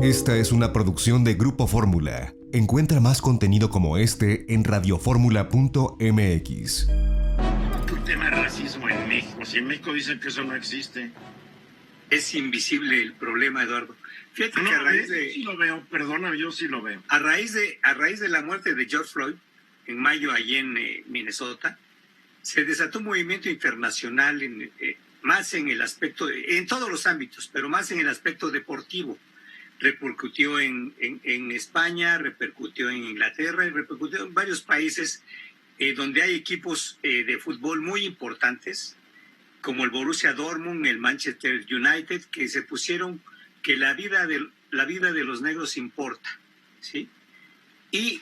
Esta es una producción de Grupo Fórmula. Encuentra más contenido como este en radioformula.mx. El tema de racismo en México. Si en México dicen que eso no existe. Es invisible el problema, Eduardo. Fíjate No, que a raíz de... Yo sí lo veo, perdona, yo sí lo veo. A raíz de la muerte de George Floyd, en mayo, allí en Minnesota, se desató un movimiento internacional más en el aspecto, en todos los ámbitos, pero más en el aspecto deportivo. Repercutió en España, repercutió en Inglaterra y repercutió en varios países donde hay equipos de fútbol muy importantes, como el Borussia Dortmund, el Manchester United, que se pusieron que la vida de los negros importa, ¿sí? Y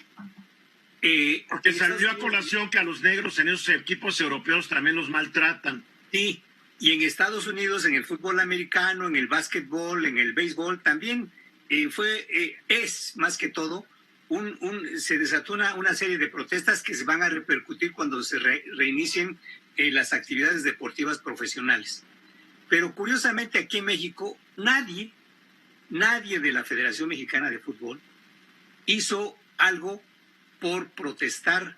porque salió a colación que a los negros en esos equipos europeos también los maltratan. Sí, y en Estados Unidos, en el fútbol americano, en el básquetbol, en el béisbol, también es más que todo, se desató una serie de protestas que se van a repercutir cuando se reinicien las actividades deportivas profesionales. Pero curiosamente aquí en México, nadie de la Federación Mexicana de Fútbol hizo algo por protestar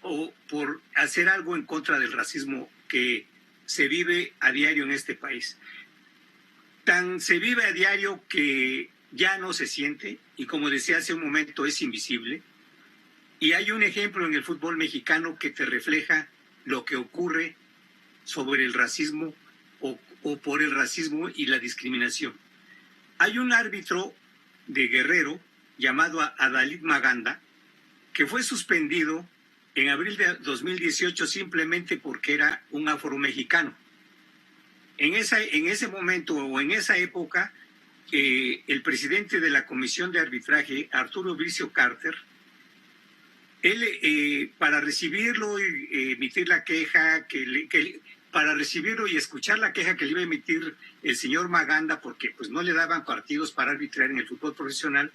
o por hacer algo en contra del racismo que se vive a diario en este país. Tan se vive a diario que ya no se siente y, como decía hace un momento, es invisible. Y hay un ejemplo en el fútbol mexicano que te refleja lo que ocurre sobre el racismo o por el racismo y la discriminación. Hay un árbitro de Guerrero llamado Adalid Maganda que fue suspendido en abril de 2018 simplemente porque era un afromexicano. En ese momento o en esa época, el presidente de la Comisión de Arbitraje, Arturo Bricio Carter, él para recibirlo y emitir la queja, para recibirlo y escuchar la queja que le iba a emitir el señor Maganda, porque pues no le daban partidos para arbitrar en el fútbol profesional,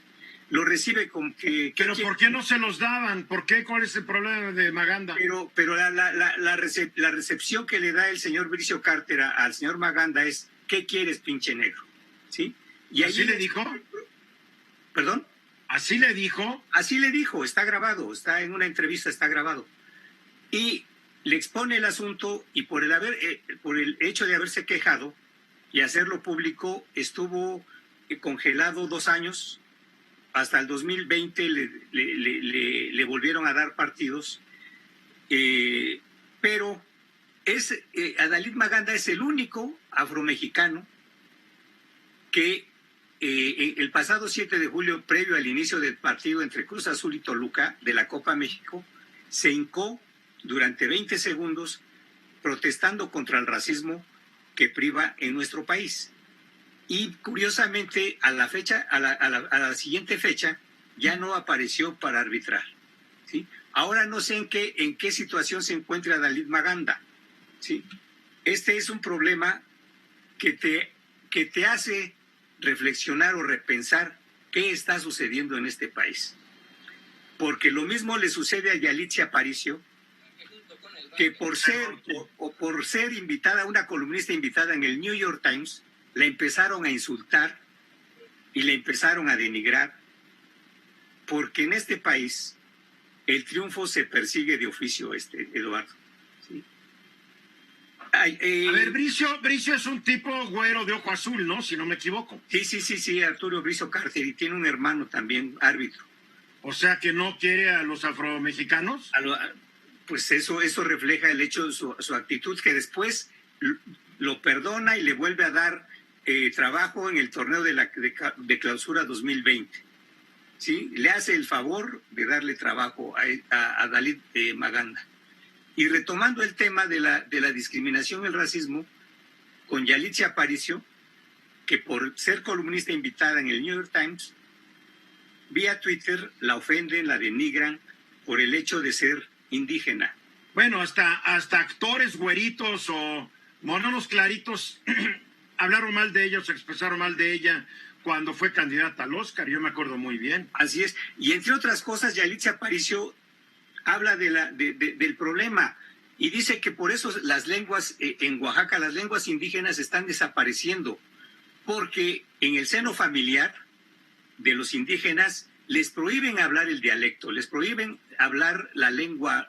lo recibe con que... ¿Pero por qué no se los daban? ¿Por qué? ¿Cuál es el problema de Maganda? Pero la recepción que le da el señor Bricio Carter al señor Maganda es: ¿qué quieres, pinche negro? ¿Sí? Y ¿Así le dijo? ¿Perdón? ¿Así le dijo? Así le dijo, está grabado, está en una entrevista, está grabado. Y le expone el asunto y por el hecho de haberse quejado y hacerlo público, estuvo congelado 2 años. Hasta el 2020 le volvieron a dar partidos, pero Adalid Maganda es el único afromexicano que el pasado 7 de julio, previo al inicio del partido entre Cruz Azul y Toluca de la Copa México, se hincó durante 20 segundos protestando contra el racismo que priva en nuestro país. Y curiosamente, a la siguiente fecha, ya no apareció para arbitrar, ¿sí? Ahora no sé en qué situación se encuentra Adalid Maganda, ¿sí? Este es un problema que te hace reflexionar o repensar qué está sucediendo en este país. Porque lo mismo le sucede a Yalitza Aparicio, que por ser invitada, una columnista invitada en el New York Times, la empezaron a insultar y la empezaron a denigrar, porque en este país el triunfo se persigue de oficio, Eduardo. ¿Sí? A ver, Bricio es un tipo güero de ojo azul, ¿no? Si no me equivoco. Sí, Arturo Bricio Carter, y tiene un hermano también, árbitro. O sea, que no quiere a los afromexicanos. Pues eso refleja el hecho de su actitud, que después lo perdona y le vuelve a dar trabajo en el torneo de clausura 2020. ¿Sí? Le hace el favor de darle trabajo a Adalid Maganda. Y retomando el tema de la discriminación y el racismo, con Yalitza Aparicio, que por ser columnista invitada en el New York Times, vía Twitter la ofenden, la denigran por el hecho de ser indígena. Bueno, hasta actores güeritos o morenos claritos hablaron mal de ella, se expresaron mal de ella cuando fue candidata al Oscar, yo me acuerdo muy bien. Así es, y entre otras cosas, Yalitza Aparicio habla del problema y dice que por eso las lenguas en Oaxaca, las lenguas indígenas están desapareciendo, porque en el seno familiar de los indígenas les prohíben hablar el dialecto, les prohíben hablar la lengua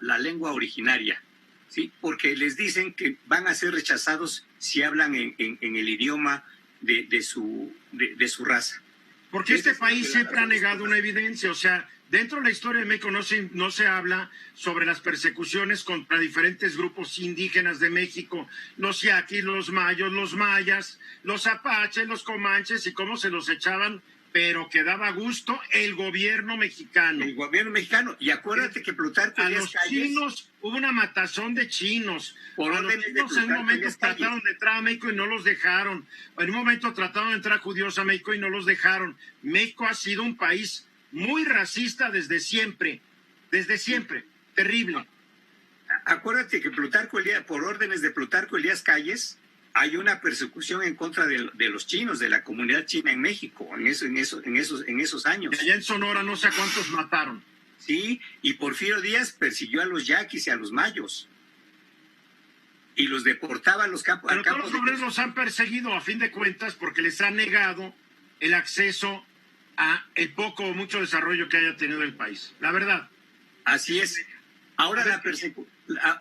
originaria, ¿sí? Porque les dicen que van a ser rechazados si hablan en el idioma de su raza. Porque este país siempre ha negado una evidencia, o sea, dentro de la historia de México no se habla sobre las persecuciones contra diferentes grupos indígenas de México, los yaquis, los mayos, los mayas, los apaches, los comanches y cómo se los echaban, pero que daba gusto el gobierno mexicano. El gobierno mexicano. Y acuérdate que Plutarco a Elías los Calles, chinos hubo una matazón de chinos. Por A los órdenes de chinos en un Plutarco momento Elías Calles. trataron de entrar a México y no los dejaron. En un momento trataron de entrar judíos a México y no los dejaron. México ha sido un país muy racista desde siempre. Desde siempre. Terrible. Acuérdate que por órdenes de Plutarco Elías Calles, hay una persecución en contra de los chinos, de la comunidad china en México, en esos años. Y allá en Sonora no sé a cuántos mataron. Sí, y Porfirio Díaz persiguió a los yaquis y a los mayos. Y los deportaba a los campos. Pero todos los obreros los han perseguido a fin de cuentas porque les han negado el acceso a el poco o mucho desarrollo que haya tenido el país. La verdad. Así es. Ahora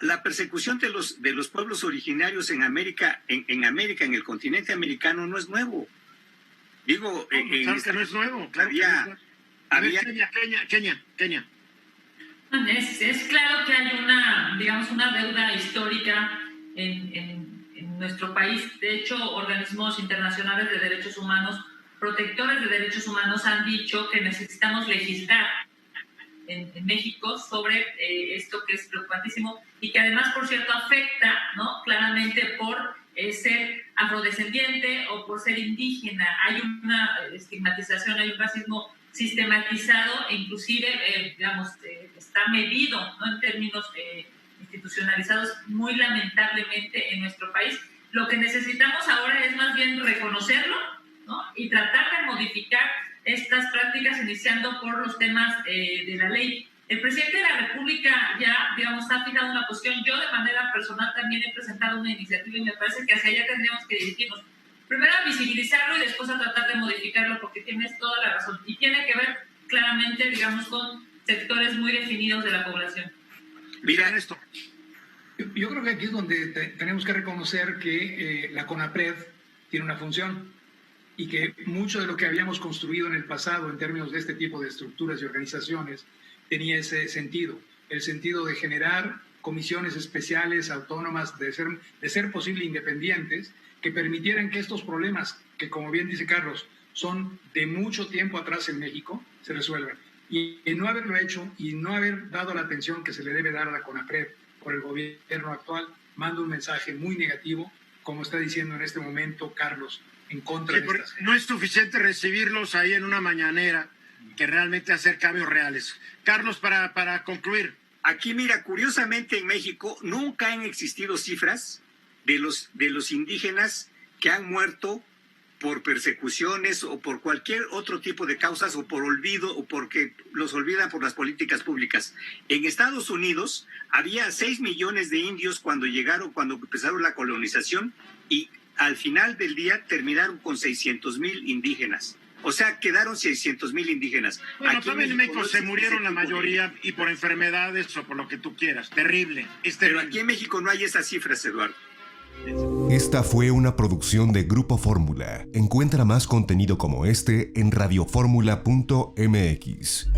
la persecución de los pueblos originarios en América, en el continente americano, no es nuevo. Digo, claro que no es nuevo. Claro había Kenia. Es claro que hay una deuda histórica en nuestro país. De hecho, organismos internacionales de derechos humanos, protectores de derechos humanos, han dicho que necesitamos legislar en México sobre esto que es preocupantísimo y que además, por cierto, afecta, ¿no?, claramente por ser afrodescendiente o por ser indígena. Hay una estigmatización, hay un racismo sistematizado e inclusive, está medido, ¿no?, en términos institucionalizados muy lamentablemente en nuestro país. Lo que necesitamos ahora es más bien reconocerlo, ¿no?, y tratar de modificar estas prácticas, iniciando por los temas de la ley. El presidente de la República ya, ha fijado una posición. Yo, de manera personal, también he presentado una iniciativa y me parece que hacia allá tendríamos que dirigirnos. Primero a visibilizarlo y después a tratar de modificarlo, porque tienes toda la razón. Y tiene que ver claramente, con sectores muy definidos de la población. Mira esto. Yo creo que aquí es donde tenemos que reconocer que la CONAPRED tiene una función, y que mucho de lo que habíamos construido en el pasado en términos de este tipo de estructuras y organizaciones tenía ese sentido, el sentido de generar comisiones especiales, autónomas, de ser posible independientes, que permitieran que estos problemas, que como bien dice Carlos, son de mucho tiempo atrás en México, se resuelvan. Y no haberlo hecho y no haber dado la atención que se le debe dar a la CONAPRED por el gobierno actual, manda un mensaje muy negativo, como está diciendo en este momento Carlos, en contra de esta serie. No es suficiente recibirlos ahí en una mañanera, que realmente hacer cambios reales. Carlos, para concluir. Aquí, mira, curiosamente en México nunca han existido cifras de los indígenas que han muerto por persecuciones o por cualquier otro tipo de causas, o por olvido, o porque los olvidan por las políticas públicas. En Estados Unidos había 6 millones de indios cuando empezaron la colonización, y al final del día terminaron con 600,000 indígenas. O sea, quedaron 600,000 indígenas. Bueno, también en México se murieron la mayoría, y por enfermedades o por lo que tú quieras. Terrible. Pero aquí en México no hay esas cifras, Eduardo. Esta fue una producción de Grupo Fórmula. Encuentra más contenido como este en radioformula.mx.